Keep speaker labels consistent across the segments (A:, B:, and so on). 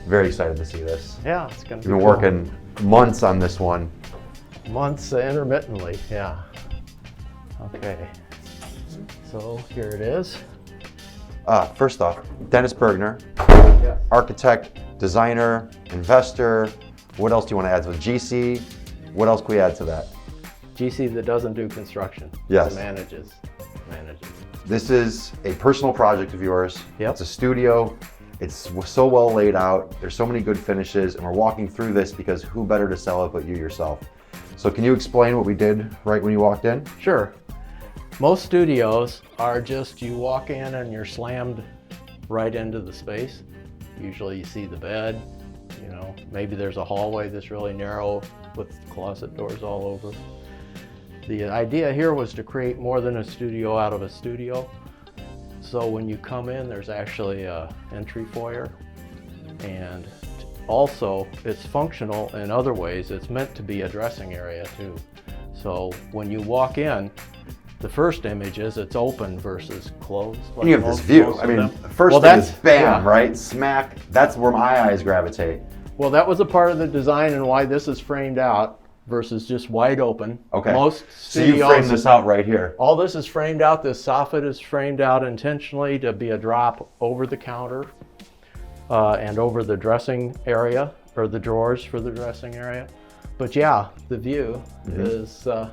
A: Very excited to see this.
B: Yeah, it's going to be
A: We've been working months on this one.
B: months intermittently, yeah. Okay, so here it is.
A: First off, Dennis Burgener,
B: Yes.
A: architect, designer, investor. What else do you want to add to it? GC. What else can we add to that?
B: GC that doesn't do construction.
A: Yes.
B: Manages.
A: This is a personal project of yours.
B: Yep.
A: It's a studio. It's so well laid out. There's so many good finishes, and we're walking through this because who better to sell it but you yourself? So can you explain what we did right when you walked in?
B: Sure. Most studios are just, you walk in and you're slammed right into the space. Usually you see the bed, you know, maybe there's a hallway that's really narrow with closet doors all over. The idea here was to create more than a studio out of a studio. So when you come in, there's actually a entry foyer, and also it's functional in other ways. It's meant to be a dressing area too. So when you walk in, the first image is it's open versus closed.
A: And you have this view. I mean, the first thing is bam, right? Smack. That's where my eyes gravitate.
B: Well, that was a part of the design and why this is framed out versus just wide open.
A: Okay.
B: Most
A: so you
B: studios,
A: framed this out right here.
B: all this is framed out. This soffit is framed out intentionally to be a drop over the counter and over the dressing area, or the drawers for the dressing area. But yeah, the view is the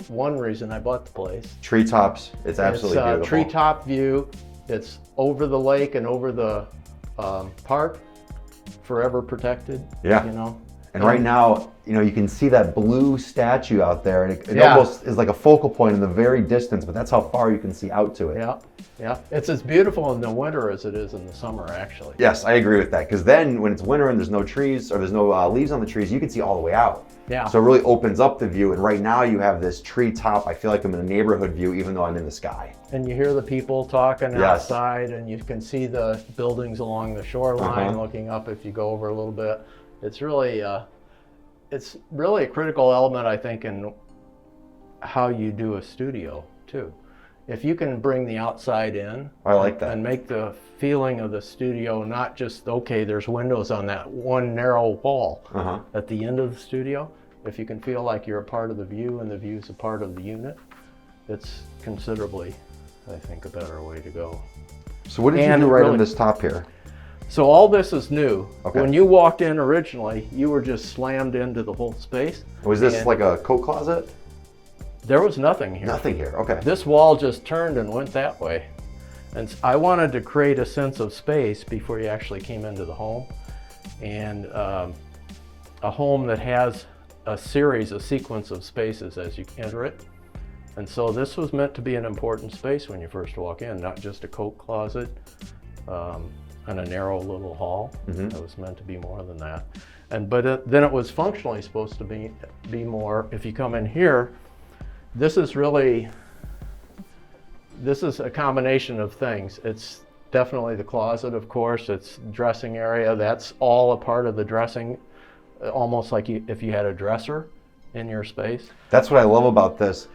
B: one reason I bought the place.
A: Treetops. It's absolutely
B: It's a
A: beautiful.
B: treetop view. It's over the lake and over the park, forever protected.
A: Yeah.
B: You know.
A: And right now, you know, you can see that blue statue out there, and it
B: Yeah.
A: almost is like a focal point in the very distance, but that's how far you can see out to it.
B: Yeah, yeah. It's as beautiful in the winter as it is in the summer, actually.
A: Yes, I agree with that, because then when it's winter and there's no trees or there's no leaves on the trees, you can see all the way out.
B: Yeah.
A: So it really opens up the view, and right now you have this treetop. I feel like I'm in a neighborhood view, even though I'm in the sky.
B: And you hear the people talking
A: Yes.
B: outside, and you can see the buildings along the shoreline looking up if you go over a little bit. It's really a critical element, I think, in how you do a studio too. If you can bring the outside in,
A: I like that.
B: and make the feeling of the studio not just, okay, there's windows on that one narrow wall at the end of the studio. If you can feel like you're a part of the view and the view's a part of the unit, it's considerably, I think, a better way to go.
A: So what did you do right on this top here?
B: So all this is new.
A: Okay.
B: When you walked in originally, you were just slammed into the whole space.
A: Was this like a coat closet?
B: There was nothing here.
A: Nothing here, okay.
B: This wall just turned and went that way. And I wanted to create a sense of space before you actually came into the home. And a home that has a sequence of spaces as you enter it. And so this was meant to be an important space when you first walk in, not just a coat closet and a narrow little hall. It was meant to be more than that. But then it was functionally supposed to be more. If you come in here, this is a combination of things. It's definitely the closet, of course. It's dressing area. That's all a part of the dressing, almost like if you had a dresser in your space.
A: That's what I love about this.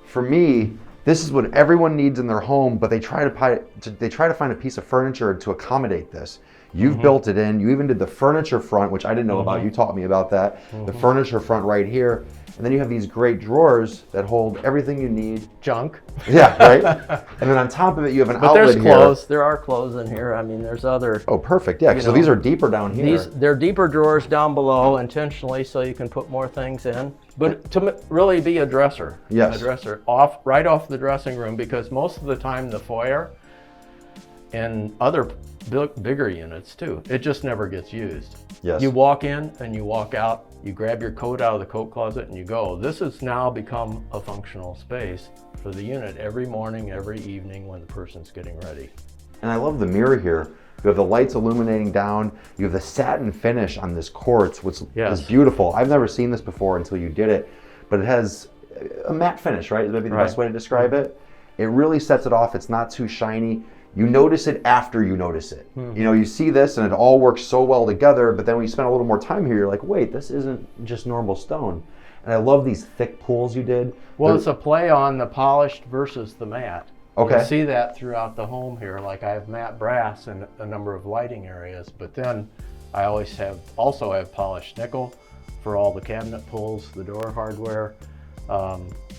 A: For me, this is what everyone needs in their home, but they try to find a piece of furniture to accommodate this. You've built it in. You even did the furniture front, which I didn't know about. You taught me about that. The furniture front right here. And then you have these great drawers that hold everything you need.
B: Junk.
A: Yeah, right? And then on top of it, you have an outlet
B: But there's
A: here.
B: clothes. There are clothes in here. I mean, there's other.
A: Oh, perfect. Yeah, so these are deeper down here.
B: They're deeper drawers down below intentionally so you can put more things in. But to really be a dresser.
A: Yes.
B: A dresser right off the dressing room, because most of the time the foyer and other bigger units too, it just never gets used.
A: Yes.
B: You walk in and you walk out, you grab your coat out of the coat closet and you go. This has now become a functional space for the unit every morning, every evening when the person's getting ready.
A: And I love the mirror here. You have the lights illuminating down. You have the satin finish on this quartz, which is beautiful. I've never seen this before until you did it, but it has a matte finish, right? Is maybe the best way to describe it. It really sets it off. It's not too shiny. You notice it after you notice it. You know, you see this and it all works so well together, but then when you spend a little more time here, you're like, wait, this isn't just normal stone. And I love these thick pools you did.
B: Well, it's a play on the polished versus the matte.
A: Okay.
B: You see that throughout the home here. Like I have matte brass in a number of lighting areas, but then I also have polished nickel for all the cabinet pulls, the door hardware,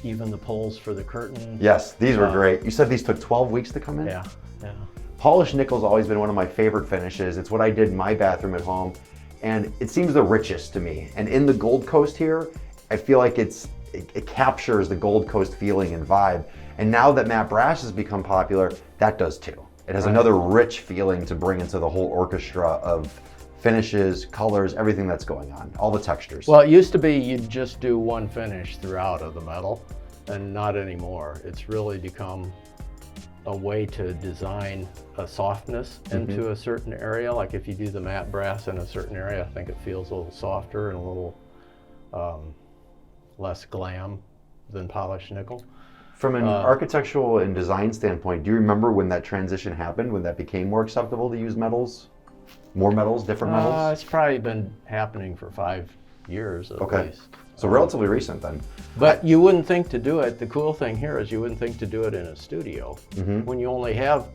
B: even the pulls for the curtain.
A: Yes, these were great. You said these took 12 weeks to come in?
B: Yeah, yeah.
A: Polished nickel's always been one of my favorite finishes. It's what I did in my bathroom at home, and it seems the richest to me. And in the Gold Coast here, I feel like it captures the Gold Coast feeling and vibe. And now that matte brass has become popular, that does too. It has another rich feeling to bring into the whole orchestra of finishes, colors, everything that's going on, all the textures.
B: Well, it used to be you'd just do one finish throughout of the metal, and not anymore. It's really become a way to design a softness into a certain area. Like if you do the matte brass in a certain area, I think it feels a little softer and a little less glam than polished nickel.
A: From an architectural and design standpoint, do you remember when that transition happened, when that became more acceptable to use metals? More metals, different metals?
B: It's probably been happening for 5 years at least.
A: So relatively recent then.
B: But you wouldn't think to do it. The cool thing here is you wouldn't think to do it in a studio when you only have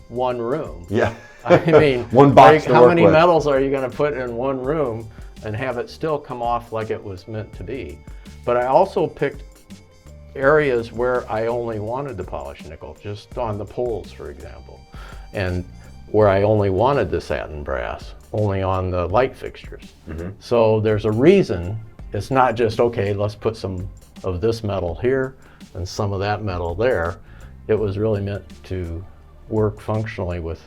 B: one room.
A: Yeah.
B: I mean,
A: one box
B: how many metals are you going to put in one room and have it still come off like it was meant to be? But I also picked areas where I only wanted the polished nickel, just on the poles, for example, and where I only wanted the satin brass, only on the light fixtures. So there's a reason. It's not just, okay, let's put some of this metal here and some of that metal there. It was really meant to work functionally with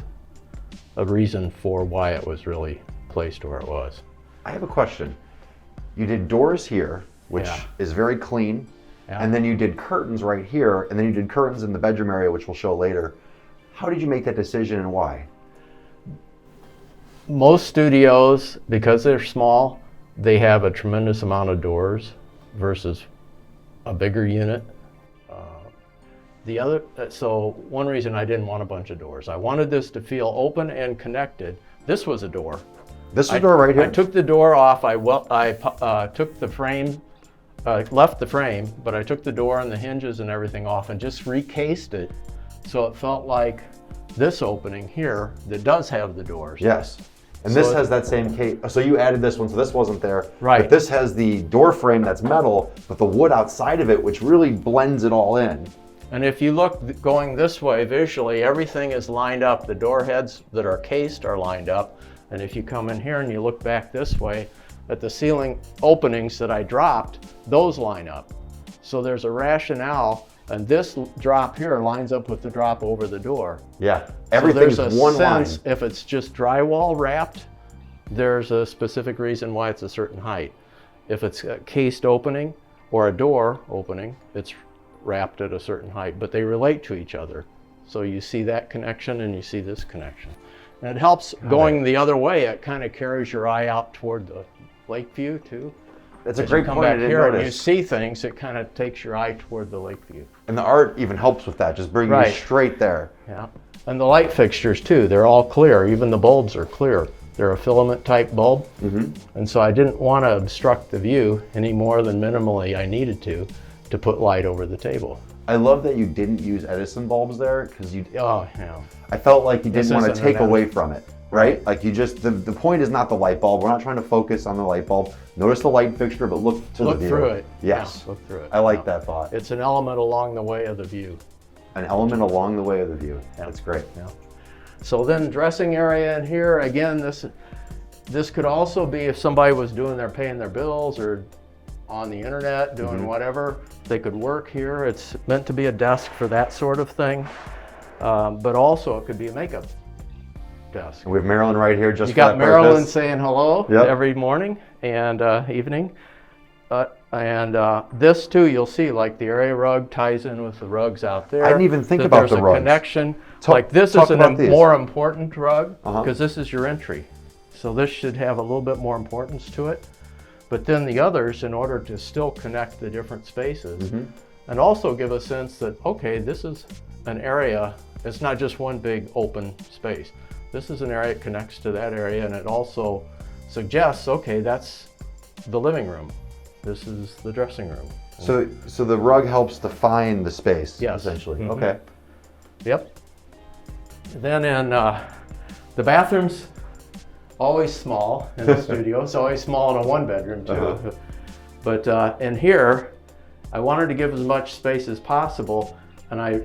B: a reason for why it was really placed where it was.
A: I have a question. You did doors here, which is very clean, and then you did curtains right here, and then you did curtains in the bedroom area, which we'll show later. How did you make that decision and why?
B: Most studios, because they're small, they have a tremendous amount of doors versus a bigger unit. So one reason I didn't want a bunch of doors, I wanted this to feel open and connected. This was a door.
A: This is a door right here?
B: I took the door off. I took the frame, left the frame, but I took the door and the hinges and everything off and just recased it so it felt like this opening here that does have the doors.
A: Yes. And so this has that same case. So you added this one, so this wasn't there.
B: Right.
A: But this has the door frame that's metal, but the wood outside of it, which really blends it all in.
B: And if you look going this way visually, everything is lined up. The door heads that are cased are lined up. And if you come in here and you look back this way, at the ceiling openings that I dropped, those line up. So there's a rationale, and this drop here lines up with the drop over the door.
A: Yeah, everything's one line.
B: If it's just drywall wrapped, there's a specific reason why it's a certain height. If it's a cased opening or a door opening, it's wrapped at a certain height, but they relate to each other. So you see that connection and you see this connection. And it helps going the other way. It kind of carries your eye out toward the lake view too.
A: That's a great
B: come
A: point.
B: back here and you see things, it kind of takes your eye toward the lake view.
A: And the art even helps with that, just bringing you straight there.
B: Yeah. And the light fixtures too, they're all clear. Even the bulbs are clear. They're a filament type bulb. And so I didn't want to obstruct the view any more than minimally I needed to put light over the table.
A: I love that you didn't use Edison bulbs there, because
B: yeah.
A: I felt like you didn't want to take away from it, right? Like you just, the point is not the light bulb. We're not trying to focus on the light bulb. Notice the light fixture, but look to the view.
B: Look through it.
A: Yes.
B: Yeah, look through it.
A: I like that thought.
B: It's an element along the way of the view.
A: An element along the way of the view. Yeah. That's great.
B: Yeah. So then dressing area in here, again, this could also be if somebody was paying their bills or on the internet, doing whatever, they could work here. It's meant to be a desk for that sort of thing. But also it could be a makeup desk.
A: And we have Marilyn right here just
B: you got Marilyn
A: purpose.
B: saying hello every morning and evening. This too, you'll see, like the area rug ties in with the rugs out there.
A: I didn't even think about the rugs.
B: There's a connection. Like this is a more important rug because this is your entry. So this should have a little bit more importance to it. But then the others, in order to still connect the different spaces and also give a sense that, okay, this is an area, it's not just one big open space. This is an area that connects to that area, and it also suggests, okay, that's the living room. This is the dressing room.
A: So the rug helps define the space, essentially. Okay.
B: Yep. Then in the bathrooms, always small in the studio. It's always small in a 1-bedroom too. But in here, I wanted to give as much space as possible, and I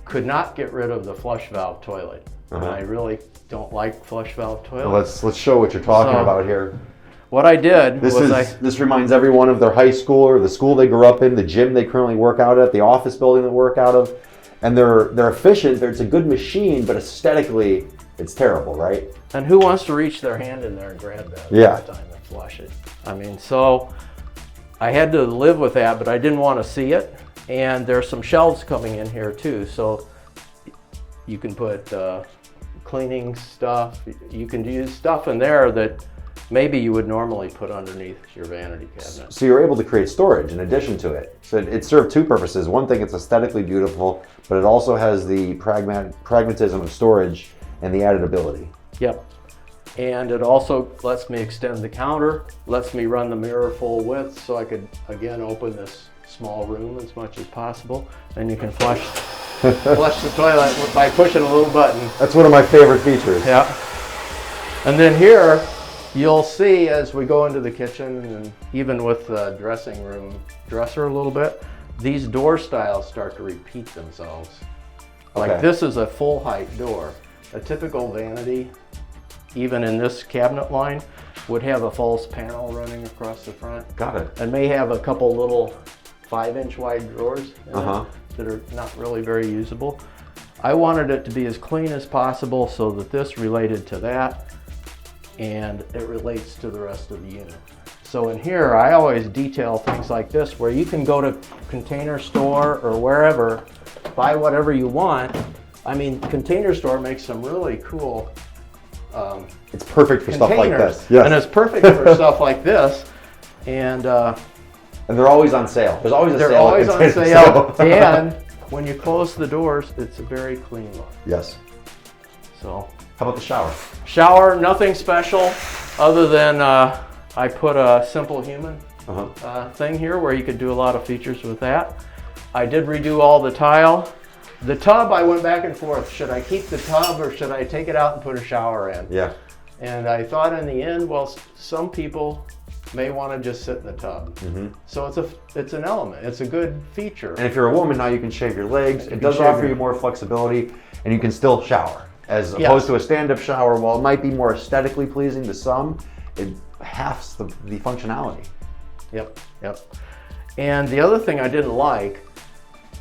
B: could not get rid of the flush valve toilet. And I really don't like flush valve toilets.
A: Let's show what you're talking about here.
B: What I did
A: this reminds everyone of their high school or the school they grew up in, the gym they currently work out at, the office building they work out of, and they're efficient. It's a good machine, but aesthetically, it's terrible, right?
B: And who wants to reach their hand in there and grab that
A: every
B: time and flush it? I mean, so I had to live with that, but I didn't want to see it. And there's some shelves coming in here too, so you can put cleaning stuff. You can use stuff in there that maybe you would normally put underneath your vanity cabinet.
A: So you're able to create storage in addition to it. So it served two purposes. One thing, it's aesthetically beautiful, but it also has the pragmatism of storage and the added ability.
B: Yep. And it also lets me extend the counter, lets me run the mirror full width, so I could, again, open this small room as much as possible. And you can flush the toilet by pushing a little button.
A: That's one of my favorite features.
B: Yeah. And then here, you'll see as we go into the kitchen, and even with the dressing room dresser a little bit, these door styles start to repeat themselves. Like this is a full height door. A typical vanity, even in this cabinet line, would have a false panel running across the front.
A: Got it.
B: And may have a couple little 5-inch wide drawers that are not really very usable. I wanted it to be as clean as possible so that this related to that and it relates to the rest of the unit. So in here, I always detail things like this where you can go to Container Store or wherever, buy whatever you want. I mean, Container Store makes some really cool
A: it's perfect for stuff like this.
B: Yes. And it's perfect for stuff like this. And
A: they're always on sale. There's always a sale.
B: They're always on sale. And when you close the doors, it's a very clean look.
A: Yes.
B: So.
A: How about the shower?
B: Shower, nothing special other than I put a Simple Human thing here where you could do a lot of features with that. I did redo all the tile. The tub, I went back and forth. Should I keep the tub or should I take it out and put a shower in?
A: Yeah.
B: And I thought in the end, well, some people may want to just sit in the tub. So it's an element. It's a good feature.
A: And if you're a woman, now you can shave your legs. It does offer you more flexibility, and you can still shower. As opposed to a stand-up shower, while it might be more aesthetically pleasing to some, it halves the functionality.
B: Yep. And the other thing I didn't like,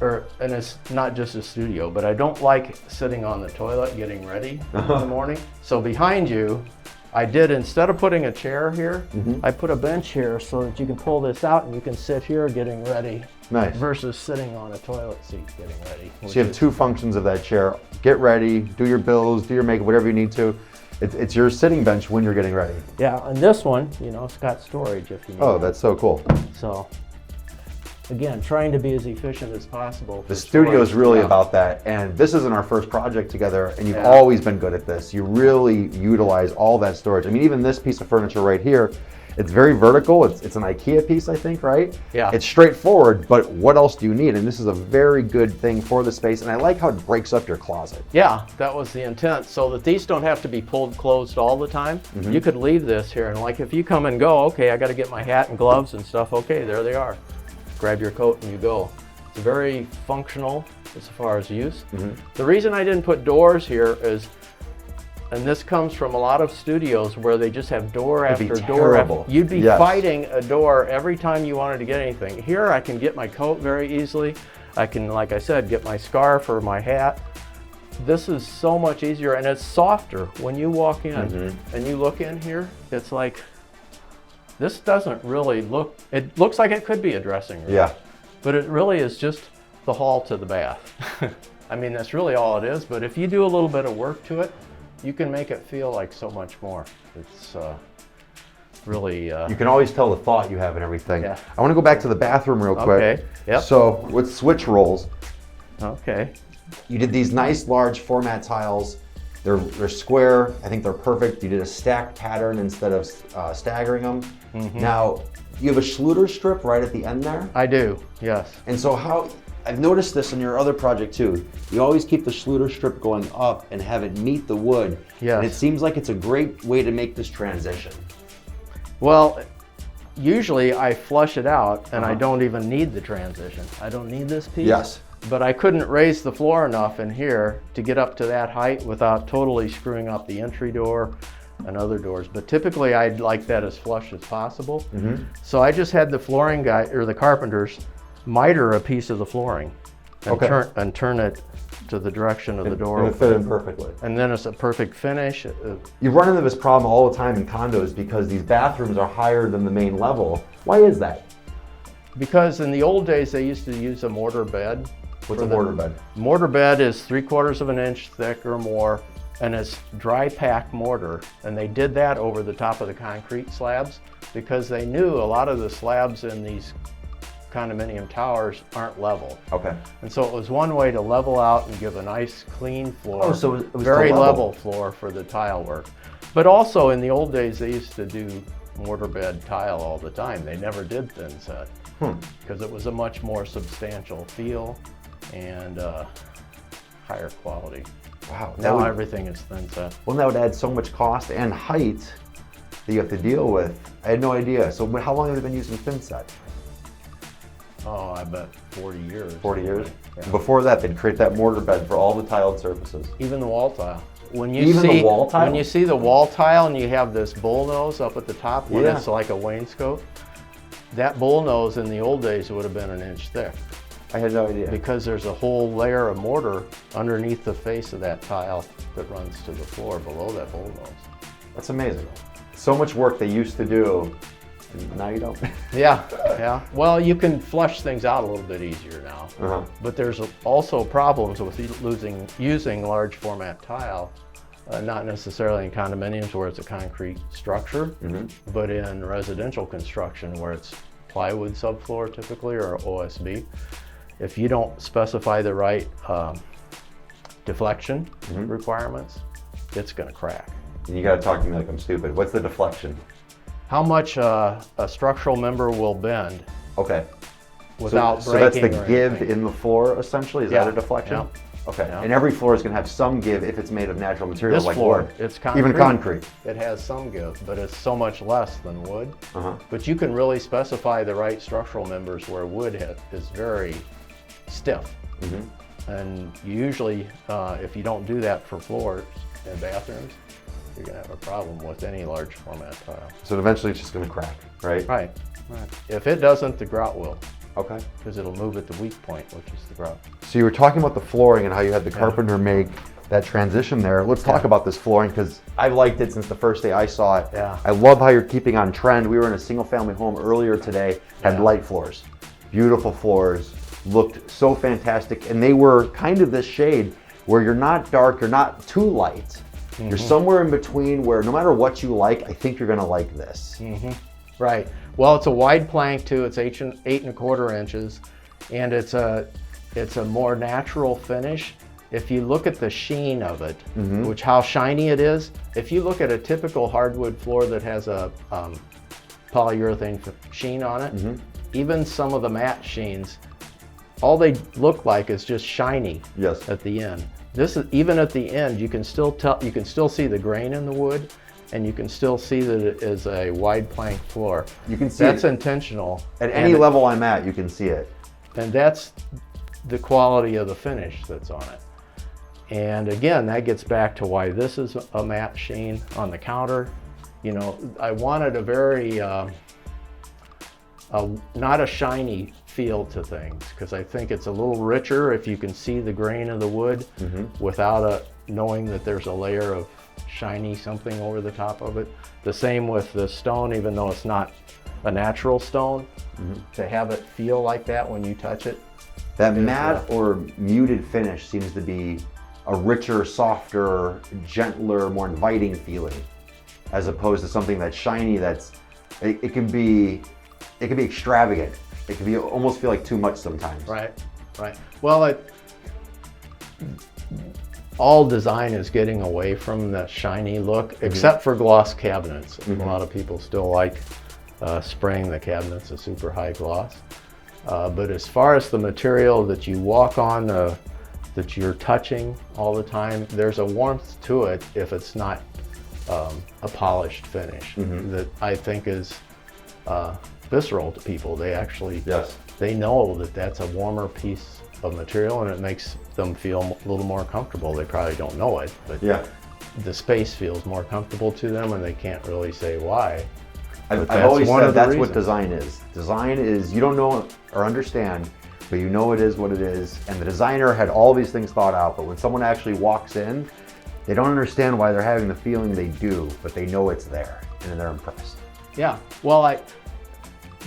B: and it's not just a studio, but I don't like sitting on the toilet getting ready in the morning. So behind you, I did, instead of putting a chair here, I put a bench here so that you can pull this out and you can sit here getting ready.
A: Nice.
B: Versus sitting on a toilet seat getting ready.
A: So you have two functions of that chair. Get ready, do your bills, do your makeup, whatever you need to. It's your sitting bench when you're getting ready.
B: Yeah, and this one, it's got storage if you need.
A: Oh, that's so cool.
B: So, again, trying to be as efficient as possible.
A: The studio is really about that, and this isn't our first project together, and you've always been good at this. You really utilize all that storage. I mean, even this piece of furniture right here, it's very vertical. It's an IKEA piece, I think, right?
B: Yeah.
A: It's straightforward, but what else do you need? And this is a very good thing for the space, and I like how it breaks up your closet.
B: Yeah, that was the intent, so that these don't have to be closed all the time. You could leave this here, and like if you come and go, okay, I got to get my hat and gloves and stuff. Okay, there they are. Grab your coat and you go. It's very functional as far as use. The reason I didn't put doors here is, and this comes from a lot of studios where they just have door after door. You'd be fighting a door every time you wanted to get anything. Here I can get my coat very easily. I can, like I said, get my scarf or my hat. This is so much easier, and it's softer. When you walk in and you look in here, it's like, this doesn't really look, it looks like it could be a dressing room.
A: Yeah.
B: But it really is just the hall to the bath. I mean, that's really all it is, but if you do a little bit of work to it, you can make it feel like so much more. It's really...
A: you can always tell the thought you have and everything. Yeah. I want to go back to the bathroom real quick.
B: Okay, yep.
A: So with switch rolls,
B: okay,
A: you did these nice large format tiles. They're square. I think they're perfect. You did a stacked pattern instead of staggering them. Now, you have a Schluter strip right at the end there?
B: I do, yes.
A: And so how... I've noticed this in your other project too. You always keep the Schluter strip going up and have it meet the wood.
B: Yes.
A: And it seems like it's a great way to make this transition.
B: Well, usually I flush it out and I don't even need the transition. I don't need this piece.
A: Yes.
B: But I couldn't raise the floor enough in here to get up to that height without totally screwing up the entry door and other doors. But typically I'd like that as flush as possible. So I just had the flooring guy, or the carpenters, miter a piece of the flooring and turn it to the direction of the door.
A: And it fit in perfectly.
B: And then it's a perfect finish.
A: You run into this problem all the time in condos because these bathrooms are higher than the main level. Why is that?
B: Because in the old days they used to use a mortar bed.
A: What's a mortar bed?
B: Mortar bed is 3/4 of an inch thick or more, and it's dry pack mortar. And they did that over the top of the concrete slabs because they knew a lot of the slabs in these condominium towers aren't level.
A: Okay.
B: And so it was one way to level out and give a nice clean floor.
A: Oh, so it was
B: very
A: to
B: level floor for the tile work. But also in the old days they used to do mortar bed tile all the time. They never did thin set because it was a much more substantial feel and higher quality.
A: Wow.
B: Now everything is thin set.
A: Well, that would add so much cost and height that you have to deal with. I had no idea. So how long have you been using thin set?
B: Oh, I bet 40 years.
A: 40 years?
B: Yeah.
A: Before that, they'd create that mortar bed for all the tiled surfaces.
B: Even the wall tile. When you
A: Even
B: see
A: the wall tile?
B: When you see the wall tile and you have this bullnose up at the top, when it's like a wainscot, that bullnose in the old days would have been an inch thick.
A: I had no idea.
B: Because there's a whole layer of mortar underneath the face of that tile that runs to the floor below that bullnose.
A: That's amazing. So much work they used to do, and now you don't.
B: Yeah. Well, you can flush things out a little bit easier now. But there's also problems with using large format tile, not necessarily in condominiums where it's a concrete structure, but in residential construction where it's plywood subfloor typically, or OSB. If you don't specify the right deflection requirements, it's going to crack.
A: You got to talk to me like I'm stupid. What's the deflection?
B: How much a structural member will bend without breaking.
A: So that's the give in the floor, essentially? Is that a deflection?
B: Yeah.
A: Okay.
B: Yeah.
A: And every floor is going to have some give if it's made of natural materials like
B: floor,
A: wood.
B: it's concrete.
A: Even concrete.
B: It has some give, but it's so much less than wood. But you can really specify the right structural members where wood is very stiff. And usually, if you don't do that for floors and bathrooms, you're going to have a problem with any large format tile.
A: So eventually it's just going to crack, right?
B: Right. If it doesn't, the grout will.
A: Okay.
B: Because it'll move at the weak point, which is the grout.
A: So you were talking about the flooring and how you had the carpenter make that transition there. Let's talk about this flooring because I've liked it since the first day I saw it.
B: Yeah.
A: I love how you're keeping on trend. We were in a single family home earlier today, had light floors, beautiful floors, looked so fantastic. And they were kind of this shade where you're not dark, you're not too light. You're somewhere in between where no matter what you like, I think you're going to like this.
B: Right. Well, it's a wide plank too. It's 8.25 inches, and it's a more natural finish. If you look at the sheen of it, which how shiny it is, if you look at a typical hardwood floor that has a polyurethane sheen on it, even some of the matte sheens, all they look like is just shiny at the end. This is even at the end, you can still see the grain in the wood, and you can still see that it is a wide plank floor.
A: You can see
B: that's
A: it.
B: Intentional.
A: At any level I'm at, you can see it.
B: And that's the quality of the finish that's on it. And again, that gets back to why this is a matte sheen on the counter. You know, I wanted a very, not a shiny feel to things, because I think it's a little richer if you can see the grain of the wood without knowing that there's a layer of shiny something over the top of it. The same with the stone, even though it's not a natural stone, to have it feel like that when you touch it.
A: That matte or muted finish seems to be a richer, softer, gentler, more inviting feeling, as opposed to something that's shiny. It can be extravagant. It can almost feel like too much sometimes. Right.
B: Well, all design is getting away from the shiny look, except for gloss cabinets. A lot of people still like spraying the cabinets a super high gloss. But as far as the material that you walk on, that you're touching all the time, there's a warmth to it if it's not a polished finish that I think is visceral to people. They actually, they know that that's a warmer piece of material and it makes them feel a little more comfortable. They probably don't know it, but the space feels more comfortable to them and they can't really say why.
A: I've always said that's what design is. Design is, you don't know or understand, but you know it is what it is. And the designer had all these things thought out, but when someone actually walks in, they don't understand why they're having the feeling they do, but they know it's there and they're impressed.
B: Yeah, well,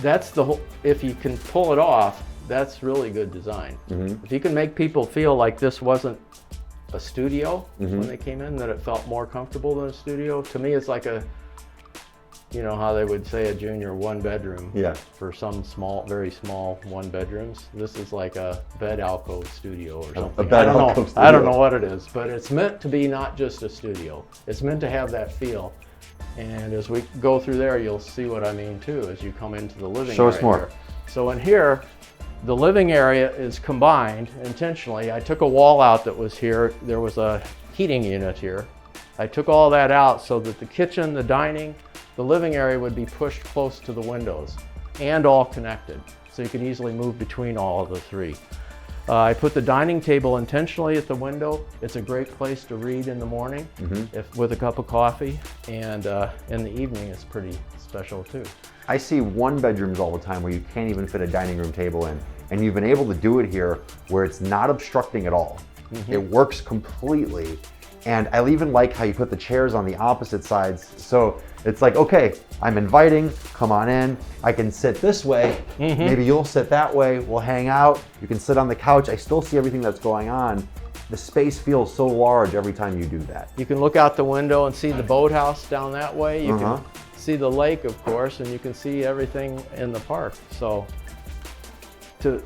B: that's the whole, if you can pull it off, that's really good design. If you can make people feel like this wasn't a studio when they came in, that it felt more comfortable than a studio. To me, it's like a, you know how they would say a junior one bedroom for some small, very small one bedrooms. This is like a bed alcove studio or something.
A: A bed alcove studio.
B: I don't know what it is, but it's meant to be not just a studio. It's meant to have that feel. And as we go through there, you'll see what I mean too, as you come into the living area.
A: Show us more.
B: So in here, the living area is combined intentionally. I took a wall out that was here. There was a heating unit here. I took all that out so that the kitchen, the dining, the living area would be pushed close to the windows and all connected. So you can easily move between all of the three. I put the dining table intentionally at the window. It's a great place to read in the morning with a cup of coffee, and in the evening it's pretty special too.
A: I see one bedrooms all the time where you can't even fit a dining room table in, and you've been able to do it here where it's not obstructing at all. It works completely. And I even like how you put the chairs on the opposite sides. So it's like, okay, I'm inviting, come on in. I can sit this way. Maybe you'll sit that way. We'll hang out. You can sit on the couch. I still see everything that's going on. The space feels so large every time you do that.
B: You can look out the window and see the boathouse down that way. You can see the lake, of course, and you can see everything in the park. So to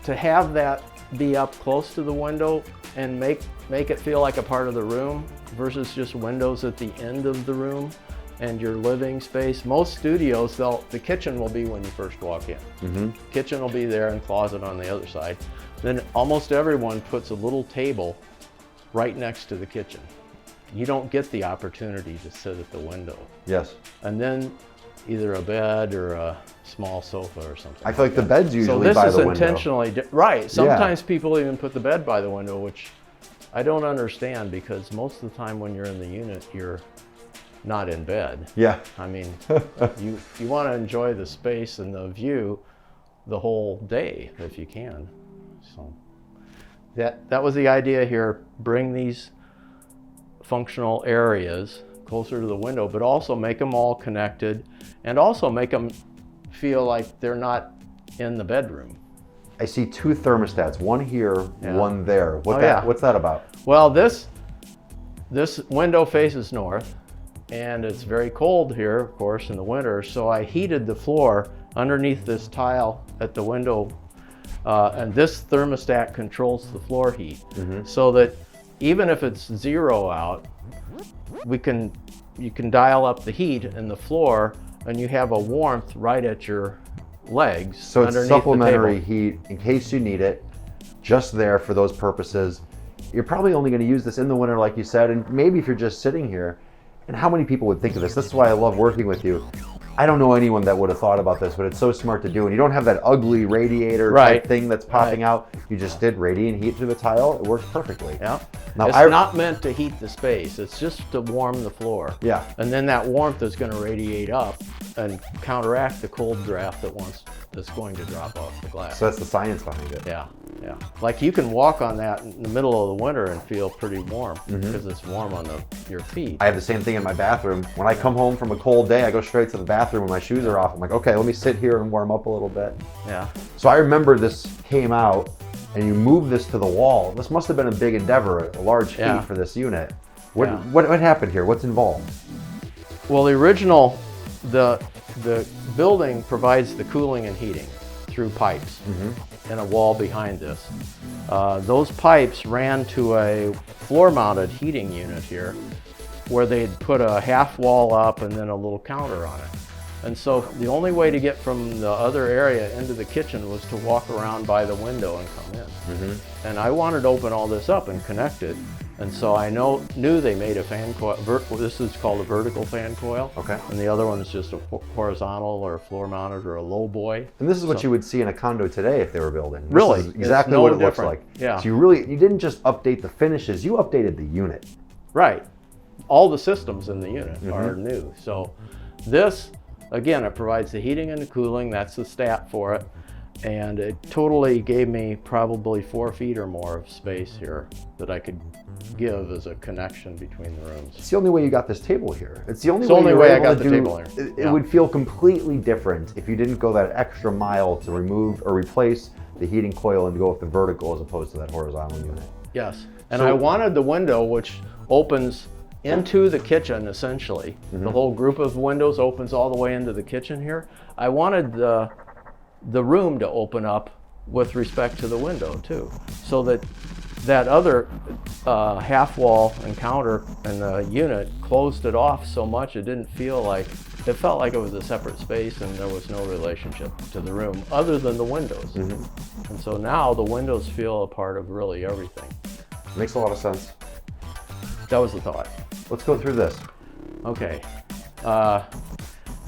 B: have that be up close to the window and make it feel like a part of the room versus just windows at the end of the room and your living space. Most studios, the kitchen will be when you first walk in. Kitchen will be there and closet on the other side. Then almost everyone puts a little table right next to the kitchen. You don't get the opportunity to sit at the window.
A: Yes.
B: And then either a bed or a small sofa or something.
A: I feel like the bed's usually by the window.
B: So this is intentionally, right. Sometimes people even put the bed by the window, which I don't understand, because most of the time when you're in the unit, you're not in bed.
A: Yeah.
B: I mean, you want to enjoy the space and the view the whole day if you can. So that was the idea here. Bring these functional areas closer to the window, but also make them all connected and also make them feel like they're not in the bedroom.
A: I see two thermostats, one here, one there. What's that about?
B: Well, this window faces north, and it's very cold here, of course, in the winter, so I heated the floor underneath this tile at the window, and this thermostat controls the floor heat, so that even if it's 0 out, you can dial up the heat in the floor, and you have a warmth right at your legs.
A: So it's supplementary heat in case you need it, just there for those purposes. You're probably only going to use this in the winter, like you said, and maybe if you're just sitting here. And how many people would think of this? This is why I love working with you. I don't know anyone that would have thought about this, but it's so smart to do. And you don't have that ugly radiator type thing that's popping out. You just did radiant heat through the tile. It works perfectly.
B: Yeah.
A: Now,
B: it's not meant to heat the space. It's just to warm the floor.
A: Yeah.
B: And then that warmth is going to radiate up and counteract the cold draft that's going to drop off the glass.
A: So that's the science behind it.
B: Yeah. Yeah. Like you can walk on that in the middle of the winter and feel pretty warm because it's warm on your feet.
A: I have the same thing in my bathroom. When I come home from a cold day, I go straight to the bathroom when my shoes are off. I'm like, okay, let me sit here and warm up a little bit.
B: Yeah.
A: So I remember this came out and you moved this to the wall. This must have been a big endeavor, a large feat for this unit. What happened here? What's involved?
B: Well, the original, the building provides the cooling and heating through pipes and a wall behind this. Those pipes ran to a floor-mounted heating unit here where they'd put a half wall up and then a little counter on it. And so the only way to get from the other area into the kitchen was to walk around by the window and come in. And I wanted to open all this up and connect it. And so I knew they made a fan coil. This is called a vertical fan coil.
A: Okay.
B: And the other one is just a horizontal or a floor mounted or a low boy.
A: And this is what you would see in a condo today if they were building.
B: Really?
A: This is exactly what it looks like.
B: Yeah.
A: So you didn't just update the finishes, you updated the unit.
B: Right. All the systems in the unit are new. So this, again, it provides the heating and the cooling. That's the stat for it. And it totally gave me probably 4 feet or more of space here that I could give as a connection between the rooms.
A: It's the only way you got this table here. It's the only
B: way I got the table here.
A: It would feel completely different if you didn't go that extra mile to remove or replace the heating coil and go with the vertical as opposed to that horizontal unit.
B: Yes. And I wanted the window, which opens into the kitchen essentially. The whole group of windows opens all the way into the kitchen here. I wanted the room to open up with respect to the window too, so that other half wall and counter and the unit closed it off so much it didn't feel like, it felt like it was a separate space and there was no relationship to the room other than the windows. And so now the windows feel a part of really everything.
A: Makes a lot of sense.
B: That was the thought.
A: Let's go through this.
B: Okay.
A: I'm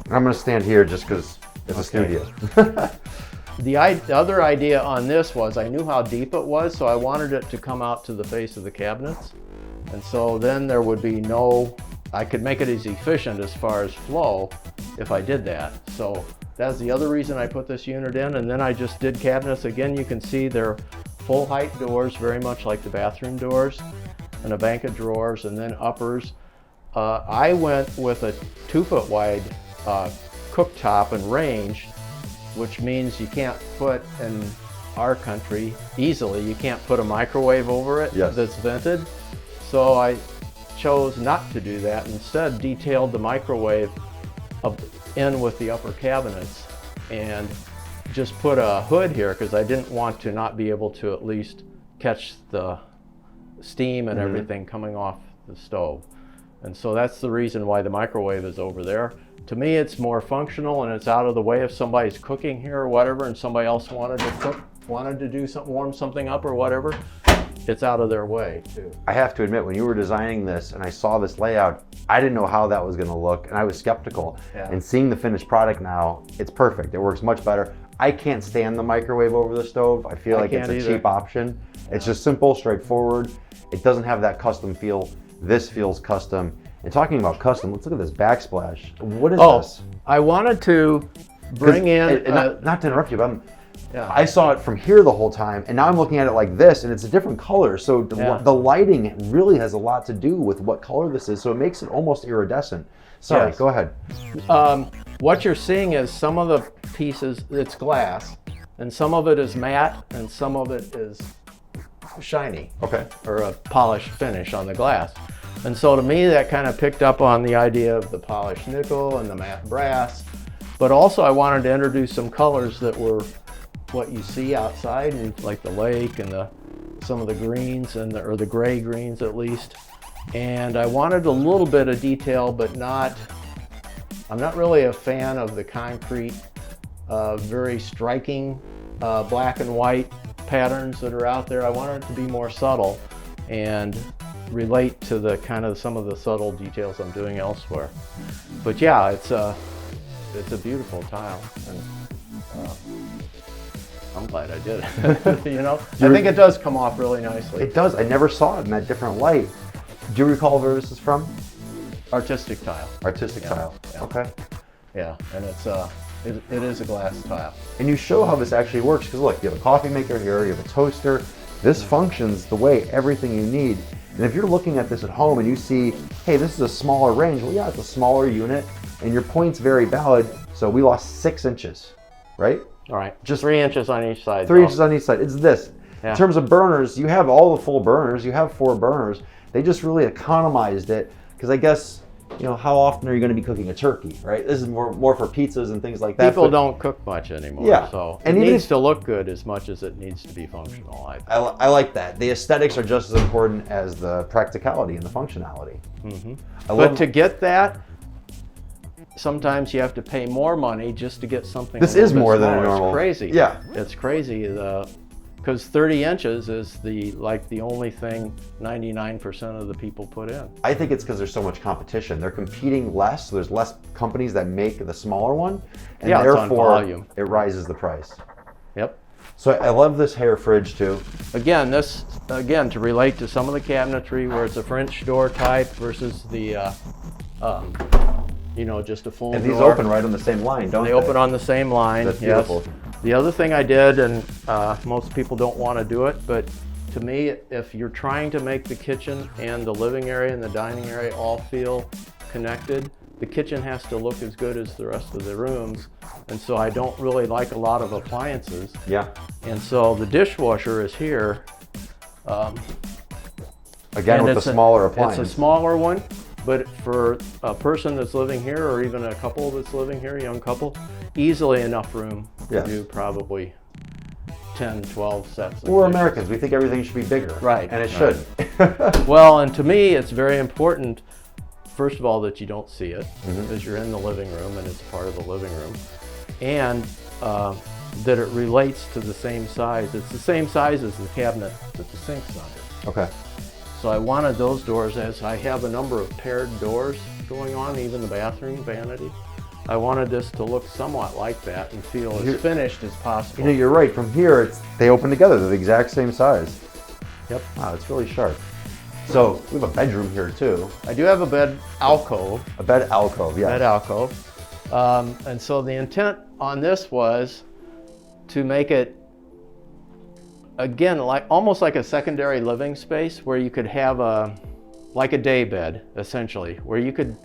A: gonna stand here just because it's a studio.
B: The other idea on this was I knew how deep it was, so I wanted it to come out to the face of the cabinets. And so then there would be I could make it as efficient as far as flow if I did that. So that's the other reason I put this unit in. And then I just did cabinets. Again, you can see they're full height doors, very much like the bathroom doors, and a bank of drawers, and then uppers. I went with a 2-foot wide cooktop and range, which means you can't put, in our country easily, you can't put a microwave over it that's vented. So I chose not to do that. Instead, detailed the microwave in with the upper cabinets and just put a hood here because I didn't want to not be able to at least catch the steam and everything coming off the stove. And so that's the reason why the microwave is over there. To me, it's more functional and it's out of the way if somebody's cooking here or whatever and somebody else wanted to do something, warm something up or whatever, it's out of their way too.
A: I have to admit, when you were designing this and I saw this layout, I didn't know how that was gonna look and I was skeptical. And seeing the finished product now, it's perfect. It works much better. I can't stand the microwave over the stove. I feel like it's a cheap option. It's just simple, straightforward. It doesn't have that custom feel. This feels custom. And talking about custom, let's look at this backsplash. What is this?
B: I wanted to bring in...
A: not to interrupt you, but I saw it from here the whole time, and now I'm looking at it like this, and it's a different color. So the lighting really has a lot to do with what color this is, so it makes it almost iridescent. Sorry, go ahead.
B: What you're seeing is some of the pieces, it's glass, and some of it is matte, and some of it is shiny.
A: Okay.
B: Or a polished finish on the glass. And so to me, that kind of picked up on the idea of the polished nickel and the matte brass. But also I wanted to introduce some colors that were what you see outside, and like the lake and some of the greens or the gray greens at least. And I wanted a little bit of detail, but I'm not really a fan of the concrete, very striking black and white patterns that are out there. I wanted it to be more subtle and relate to the kind of some of the subtle details I'm doing elsewhere. But yeah, it's a beautiful tile, and I'm glad I did it. You know, I think it does come off really nicely.
A: It does. I never saw it in that different light. Do you recall where this is from?
B: Artistic tile.
A: Artistic tile.
B: Yeah.
A: Okay.
B: Yeah, and it is a glass tile.
A: And you show how this actually works, because look, you have a coffee maker here, you have a toaster. This functions the way everything you need. And if you're looking at this at home and you see, hey, this is a smaller range, well, yeah, it's a smaller unit, and your point's very valid. So we lost 6 inches, right?
B: All right, just 3 inches on each side.
A: 3 inches on each side. It's this. Yeah. In terms of burners, you have all the full burners. You have 4 burners. They just really economized it, because I guess, you know, how often are you going to be cooking a turkey, right? This is more for pizzas and things like that.
B: People don't cook much anymore,
A: yeah.
B: So it needs to look good as much as it needs to be functional, I think.
A: I like that. The aesthetics are just as important as the practicality and the functionality.
B: But to get that, sometimes you have to pay more money just to get something.
A: This is more than a
B: smaller.
A: normal.
B: It's crazy.
A: Yeah.
B: It's crazy. Because 30 inches is the only thing 99% of the people put in.
A: I think it's because there's so much competition. They're competing less, so there's less companies that make the smaller one, and
B: Yeah, it's on
A: therefore
B: volume.
A: it rises the price.
B: Yep.
A: So I love this hair fridge too.
B: Again, to relate to some of the cabinetry where it's a French door type versus the, just a full door.
A: And these open right on the same line, don't they?
B: They open on the same line.
A: That's beautiful.
B: Yes. The other thing I did, and most people don't want to do it, but to me, if you're trying to make the kitchen and the living area and the dining area all feel connected, the kitchen has to look as good as the rest of the rooms. And so I don't really like a lot of appliances.
A: Yeah.
B: And so the dishwasher is here.
A: Again, with the smaller appliance.
B: It's a smaller one, but for a person that's living here, or even a couple that's living here, a young couple, easily enough room to do probably 10, 12 sets.
A: We're Americans. We think everything should be bigger.
B: Right.
A: And it should.
B: Well, and to me, it's very important, first of all, that you don't see it, because you're in the living room and it's part of the living room. And that it relates to the same size. It's the same size as the cabinet that the sink's under.
A: Okay.
B: So I wanted those doors, as I have a number of paired doors going on, even the bathroom vanity. I wanted this to look somewhat like that and feel as finished as possible.
A: You're right. From here, they open together. They're the exact same size.
B: Yep.
A: Wow, it's really sharp. So we have a bedroom here too.
B: I do have a bed alcove.
A: A bed alcove, yeah.
B: Bed alcove. And so the intent on this was to make it, again, almost like a secondary living space where you could have like a day bed, essentially, where you could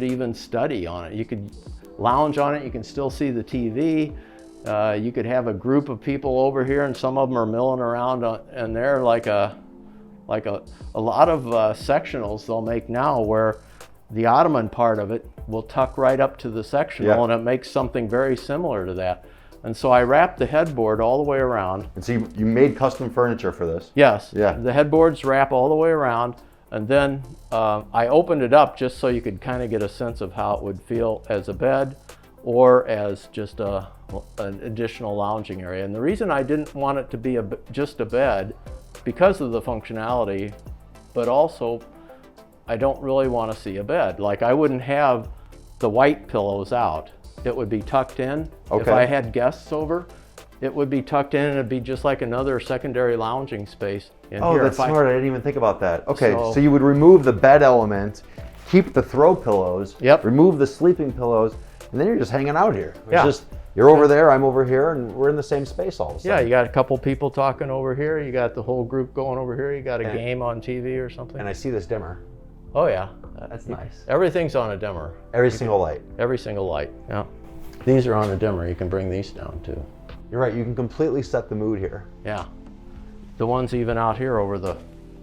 B: even study on it. You could lounge on it. You can still see the TV. You could have a group of people over here, and some of them are milling around, and they're like a lot of sectionals they'll make now, where the ottoman part of it will tuck right up to the sectional, and it makes something very similar to that. And so I wrapped the headboard all the way around.
A: And so you made custom furniture for this?
B: Yes.
A: Yeah.
B: The headboards wrap all the way around, and then I opened it up just so you could kind of get a sense of how it would feel as a bed or as just an additional lounging area. And the reason I didn't want it to be just a bed, because of the functionality, but also I don't really want to see a bed. Like, I wouldn't have the white pillows out. It would be tucked in.
A: Okay.
B: If I had guests over, it would be tucked in, and it'd be just like another secondary lounging space in here.
A: Oh, that's smart. I didn't even think about that. Okay, so you would remove the bed element, keep the throw pillows, remove the sleeping pillows, and then you're just hanging out here. It's just, you're over there, I'm over here, and we're in the same space all of a sudden.
B: Yeah, you got a couple people talking over here, you got the whole group going over here, you got a game on TV or something.
A: And I see this dimmer.
B: Oh yeah.
A: That's nice.
B: Everything's on a dimmer.
A: Every single light.
B: Every single light, yeah. These are on a dimmer, you can bring these down too.
A: You're right, you can completely set the mood here.
B: Yeah. The ones even out here over the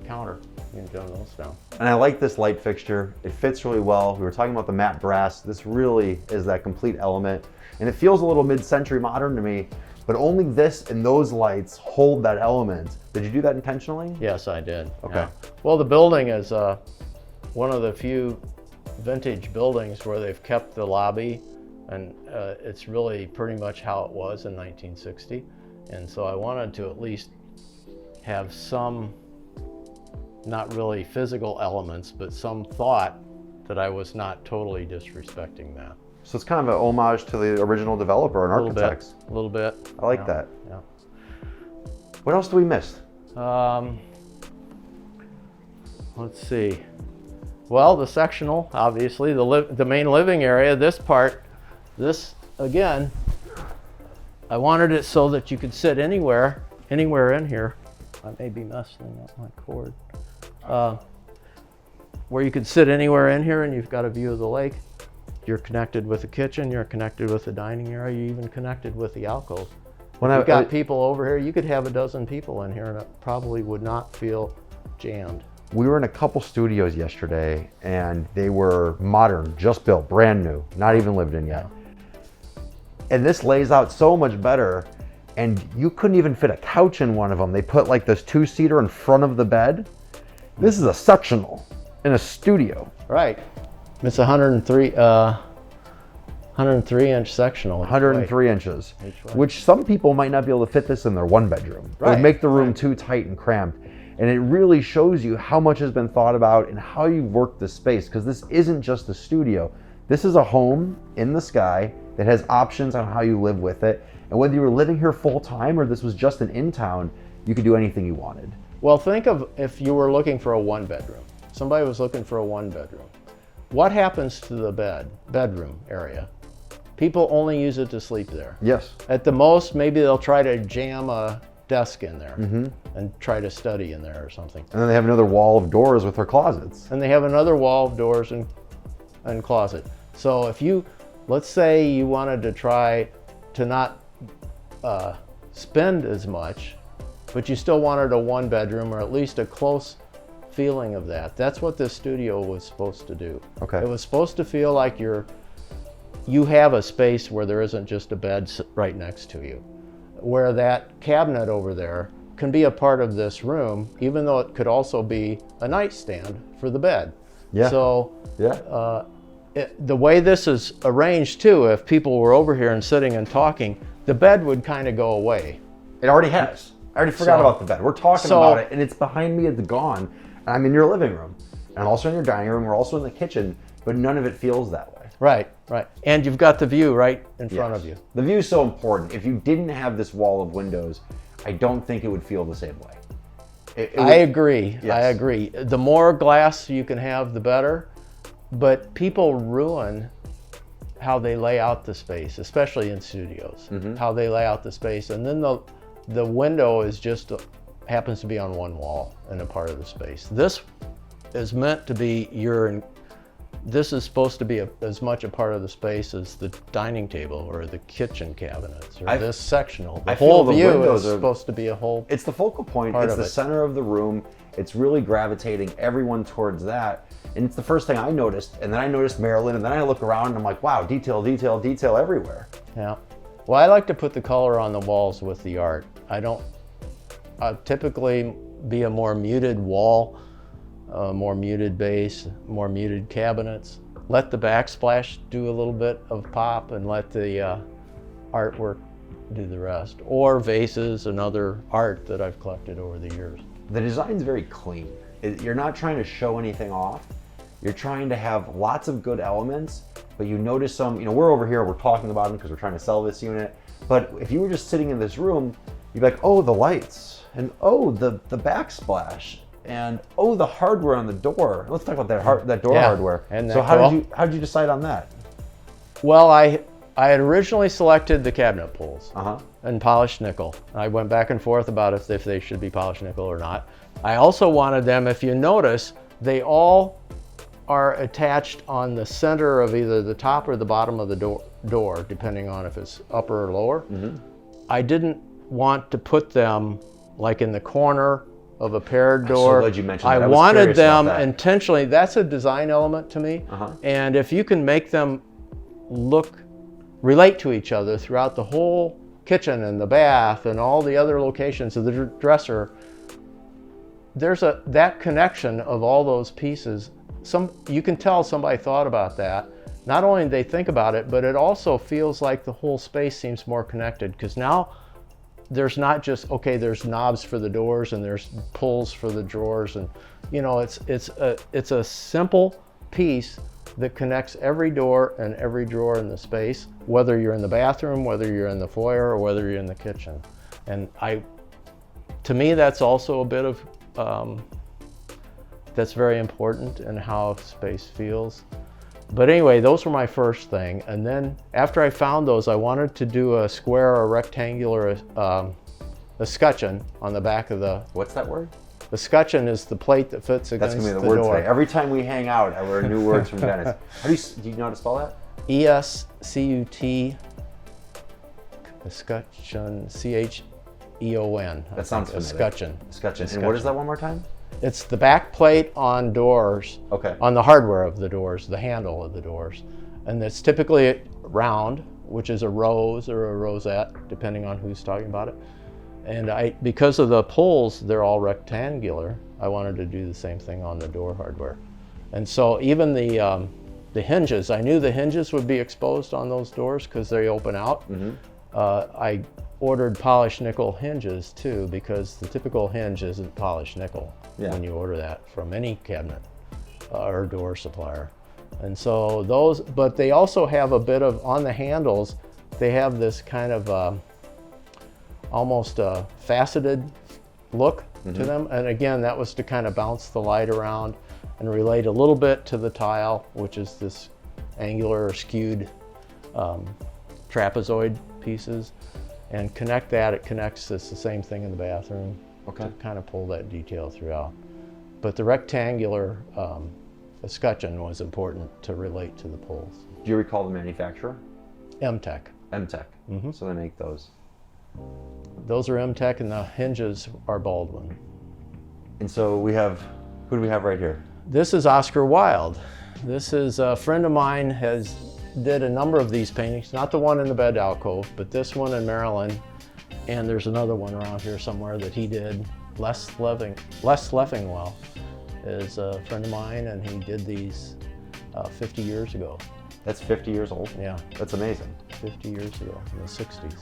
B: counter, you can turn those down.
A: And I like this light fixture. It fits really well. We were talking about the matte brass. This really is that complete element. And it feels a little mid-century modern to me, but only this and those lights hold that element. Did you do that intentionally?
B: Yes, I did.
A: Okay.
B: Yeah. Well, the building is one of the few vintage buildings where they've kept the lobby, and it's really pretty much how it was in 1960. And so I wanted to at least have some, not really physical elements, but some thought that I was not totally disrespecting that.
A: So it's kind of an homage to the original developer and architects.
B: A little bit.
A: I like that.
B: Yeah.
A: What else do we miss?
B: Let's see. Well, the sectional, obviously, the main living area, this part, this, again, I wanted it so that you could sit anywhere in here. I may be messing up my cord. Where you could sit anywhere in here and you've got a view of the lake. You're connected with the kitchen, you're connected with the dining area, you're even connected with the alcove. When you've got people over here, you could have a dozen people in here and it probably would not feel jammed.
A: We were in a couple studios yesterday and they were modern, just built, brand new, not even lived in yet. And this lays out so much better, and you couldn't even fit a couch in one of them. They put like this two-seater in front of the bed. This is a sectional in a studio.
B: Right. It's 103-inch sectional.
A: 103 inches,
B: Each way.
A: which some people might not be able to fit this in their one bedroom. It would make the room too tight and cramped. And it really shows you how much has been thought about and how you've worked the space, because this isn't just a studio. This is a home in the sky that has options on how you live with it. And whether you were living here full time or this was just an in-town, you could do anything you wanted.
B: Well, think of if you were looking for a one bedroom. Somebody was looking for a one bedroom. What happens to the bedroom area? People only use it to sleep there.
A: Yes.
B: At the most, maybe they'll try to jam a desk in there and try to study in there or something.
A: And then they have another wall of doors with their closets.
B: And they have another wall of doors and closet. So if you, let's say you wanted to try to not spend as much, but you still wanted a one bedroom or at least a close feeling of that. That's what this studio was supposed to do.
A: Okay.
B: It was supposed to feel like you have a space where there isn't just a bed right next to you, where that cabinet over there can be a part of this room, even though it could also be a nightstand for the bed.
A: Yeah.
B: So
A: Yeah.
B: the way this is arranged too, if people were over here and sitting and talking, the bed would kind of go away.
A: It already has. I already forgot about the bed. We're talking about it, and it's behind me. It's gone. And I'm in your living room, and also in your dining room. We're also in the kitchen, but none of it feels that way.
B: Right. And you've got the view right in front of you.
A: The view is so important. If you didn't have this wall of windows, I don't think it would feel the same way.
B: I agree.
A: Yes.
B: I agree. The more glass you can have, the better. But people ruin how they lay out the space, especially in studios, how they lay out the space. And then the window is just happens to be on one wall in a part of the space. This is meant to be this is supposed to be as much a part of the space as the dining table or the kitchen cabinets or this sectional. The whole view is supposed to be a whole.
A: It's the focal point. It's the center of the room. It's really gravitating everyone towards that. And it's the first thing I noticed. And then I noticed Maryland, and then I look around and I'm like, wow, detail, detail, detail everywhere.
B: Yeah. Well, I like to put the color on the walls with the art. I'd typically be a more muted wall, more muted base, more muted cabinets. Let the backsplash do a little bit of pop and let the artwork do the rest. Or vases and other art that I've collected over the years.
A: The design's very clean. You're not trying to show anything off. You're trying to have lots of good elements, but you notice some, we're over here, we're talking about them because we're trying to sell this unit. But if you were just sitting in this room, you'd be like, oh, the lights, and oh, the backsplash, and oh, the hardware on the door. Let's talk about that door hardware.
B: And
A: so how did you decide on that?
B: Well, I had originally selected the cabinet pulls
A: and
B: polished nickel. I went back and forth about if they should be polished nickel or not. I also wanted them, if you notice, they all are attached on the center of either the top or the bottom of the door, depending on if it's upper or lower. I didn't want to put them like in the corner of a paired door.
A: I'm so glad you mentioned that.
B: I wanted them intentionally. That's a design element to me. And if you can make them relate to each other throughout the whole kitchen and the bath and all the other locations of the dresser, there's that connection of all those pieces. You can tell somebody thought about that. Not only did they think about it, but it also feels like the whole space seems more connected, because now there's not just, there's knobs for the doors and there's pulls for the drawers, and it's a simple piece that connects every door and every drawer in the space, whether you're in the bathroom, whether you're in the foyer, or whether you're in the kitchen. And to me, that's also a bit of that's very important in how space feels. But anyway, those were my first thing. And then after I found those, I wanted to do a square or rectangular escutcheon on the back of the...
A: What's that word?
B: The escutcheon is the plate that fits against the door.
A: That's going to be the word today. Every time we hang out, I learn new words from Dennis. Do you know how to spell that?
B: E-S-C-U-T, escutcheon, C-H-E-O-N.
A: That sounds familiar.
B: Escutcheon.
A: Escutcheon. And what is that one more time?
B: It's the back plate on doors, on the hardware of the doors, the handle of the doors. And it's typically round, which is a rose or a rosette, depending on who's talking about it. And because of the pulls, they're all rectangular, I wanted to do the same thing on the door hardware. And so even the the hinges. I knew the hinges would be exposed on those doors because they open out. I ordered polished nickel hinges too, because the typical hinge isn't polished nickel when you order that from any cabinet or door supplier. And so those, but they also have a bit of, on the handles, they have this kind of almost a faceted look to them. And again, that was to kind of bounce the light around and relate a little bit to the tile, which is this angular or skewed trapezoid pieces, and connect that. It connects, it's the same thing in the bathroom to kind of pull that detail throughout. But the rectangular escutcheon was important to relate to the poles.
A: Do you recall the manufacturer?
B: MTech.
A: MTech. So they make those.
B: Those are MTech, and the hinges are Baldwin.
A: And so we have, who do we have right here?
B: This is Oscar Wilde. This is a friend of mine did a number of these paintings, not the one in the bed alcove, but this one in Maryland. And there's another one around here somewhere that he did. Les Leffingwell is a friend of mine, and he did these 50 years ago.
A: That's 50 years old?
B: Yeah.
A: That's amazing.
B: 50 years ago, in the 60s.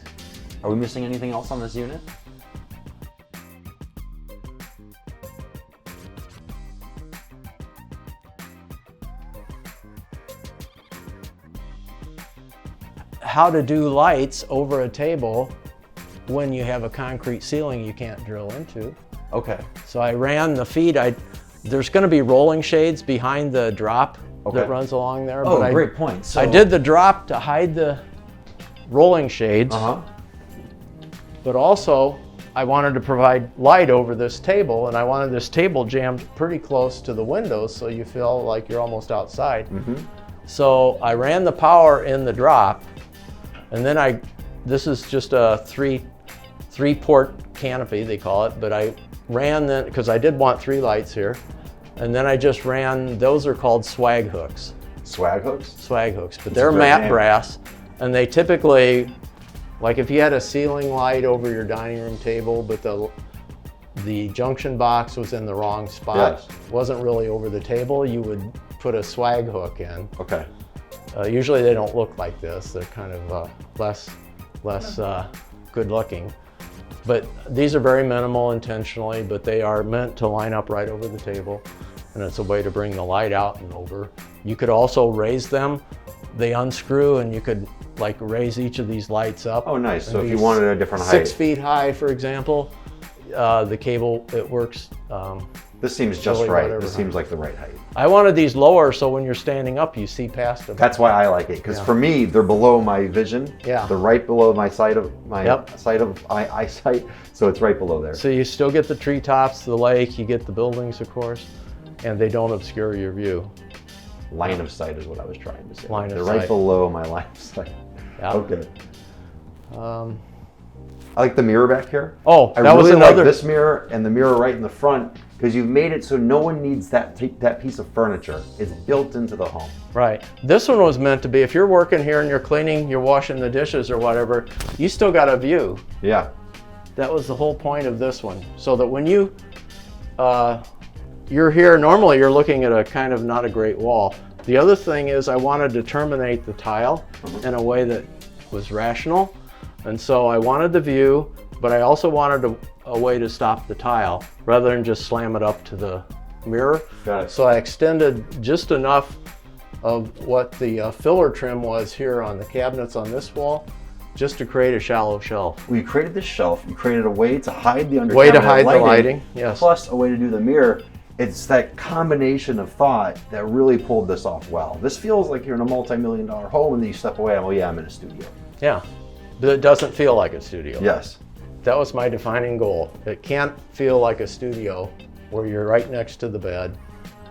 A: Are we missing anything else on this unit?
B: How to do lights over a table when you have a concrete ceiling you can't drill into.
A: Okay.
B: So I ran the feed. There's going to be rolling shades behind the drop that runs along there.
A: Oh,
B: but
A: great point. So
B: I did the drop to hide the rolling shades. But also, I wanted to provide light over this table, and I wanted this table jammed pretty close to the windows so you feel like you're almost outside. So I ran the power in the drop, and then this is just a three-port canopy, they call it, but I ran then, because I did want 3 lights here, and then I just ran, those are called swag hooks.
A: Swag hooks?
B: Swag hooks, but they're matte brass, and they typically, like if you had a ceiling light over your dining room table, but the junction box was in the wrong spot, wasn't really over the table, you would put a swag hook in.
A: Okay.
B: Usually they don't look like this. They're kind of less good looking. But these are very minimal intentionally, but they are meant to line up right over the table. And it's a way to bring the light out and over. You could also raise them. They unscrew, and you could like raise each of these lights up.
A: Oh, nice. So if you wanted a different height.
B: 6 feet high, for example, the cable, it works.
A: This seems just right. This seems like the right height.
B: I wanted these lower so when you're standing up, you see past them.
A: That's why I like it, because for me, they're below my vision.
B: Yeah.
A: They're right below my sight of eyesight, so it's right below there.
B: So you still get the treetops, the lake, you get the buildings, of course, and they don't obscure your view.
A: Line of sight is what I was trying to say.
B: Line of
A: they're
B: sight.
A: right below my line of sight.
B: Yeah.
A: Okay. I like the mirror back here.
B: Oh,
A: I
B: that was
A: really
B: another.
A: like this mirror and the mirror right in the front, because you've made it so no one needs that piece of furniture. It's built into the home.
B: Right. This one was meant to be, if you're working here and you're cleaning, you're washing the dishes or whatever, you still got a view.
A: Yeah.
B: That was the whole point of this one. So that when you're here, normally you're looking at a kind of not a great wall. The other thing is I wanted to terminate the tile in a way that was rational. And so I wanted the view, but I also wanted a way to stop the tile rather than just slam it up to the mirror.
A: Got it.
B: So I extended just enough of what the filler trim was here on the cabinets on this wall, just to create a shallow shelf.
A: We created this shelf. You created a way to hide the
B: Way to hide the lighting, yes.
A: Plus a way to do the mirror. It's that combination of thought that really pulled this off well. This feels like you're in a multi-million-dollar home, and then you step away and, well, yeah, I'm in a studio.
B: Yeah, but it doesn't feel like a studio.
A: Yes.
B: That was my defining goal. It can't feel like a studio where you're right next to the bed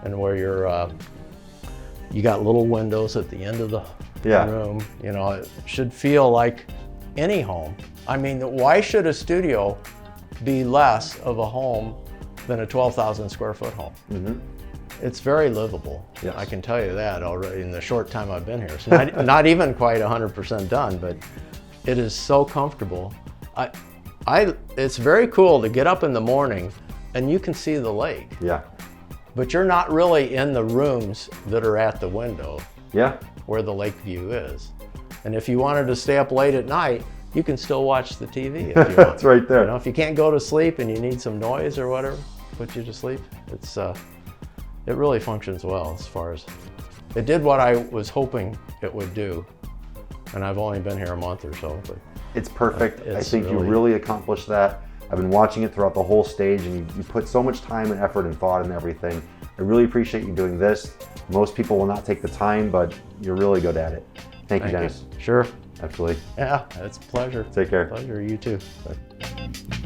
B: and where you got little windows at the end of the room. You know, it should feel like any home. I mean, why should a studio be less of a home than a 12,000 square foot home? It's very livable.
A: Yes.
B: I can tell you that already in the short time I've been here. It's not even quite 100% done, but it is so comfortable. It's very cool to get up in the morning and you can see the lake.
A: Yeah.
B: But you're not really in the rooms that are at the window. where the lake view is. And if you wanted to stay up late at night, you can still watch the TV if you want.
A: It's right there.
B: You know, if you can't go to sleep and you need some noise or whatever, put you to sleep, it really functions well as far as, it did what I was hoping it would do. And I've only been here a month or so, but
A: it's perfect. I think you really accomplished that. I've been watching it throughout the whole stage, and you put so much time and effort and thought in everything. I really appreciate you doing this. Most people will not take the time, but you're really good at it. Thank you, Dennis.
B: Sure.
A: Absolutely.
B: Yeah, it's a pleasure.
A: Take care.
B: Pleasure, you too. Bye.